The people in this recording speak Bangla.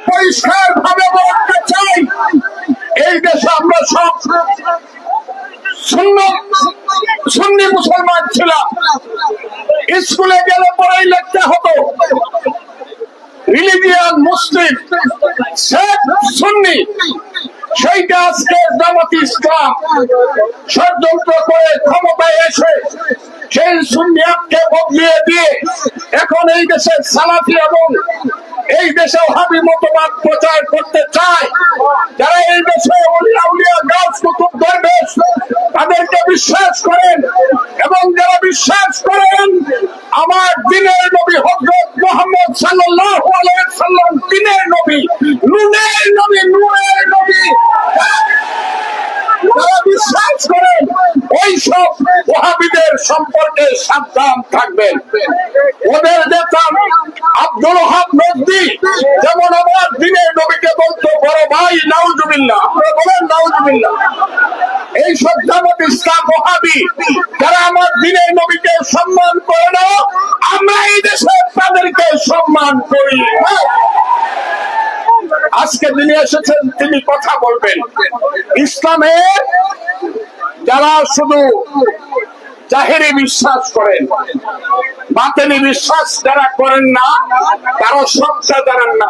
পরিষ্কার ভাবে বলতে চাই, এই দেশে আমরা সব সুন্নি মুসলমান ছিলাম। স্কুলে গেলে পরেই লিখতে হতো রিলিজিয়ান মুসলিম, শেখ সুন্নি। সেইটা আজকে জামাত ইসলাম ষড়যন্ত্র করে ক্ষমতায় এসে সেই সুন্নিয়াতকে বদলিয়ে দিয়ে এখন এই দেশের সালাফি এবং এই দেশে ওহাবি মতবাদ প্রচার করতে চায়। যারা এই দেশে ওলিয়া উলিয়া গাছ কুতুব দরবেশ তাদেরকে বিশ্বাস করেন এবং যারা বিশ্বাস করেন আমার দিনের নবী হযরত মুহাম্মদ সাল্লাল্লাহু আলাইহি ওয়াসাল্লাম দিনের নবী, নূরের নবী, নূরের নবী, যারা বিশ্বাস করেন ওই সব ওহাবিদের সম্পর্কে সাবধান থাকবেন। ওদের নেতা আব্দুল ওহাব নজদী যেমন আমার দিনের নবীকে বলতো বড় ভাই, নাউজুবিল্লাহ, আপনারা বলেন নাউজুবিল্লাহ। এই সব জামাত ইসলাম ওহাবি যারা আমার দিনের নবীকে সম্মান করে না, আমরা এই দেশে তাদেরকে সম্মান করি। আজকে যিনি এসেছেন তিনি কথা বলবেন। ইসলামের যারা শুধু জাহেরি বিশ্বাস করেন, বাতেনি বিশ্বাস যারা করেন না, তারা সবটা জানেন না।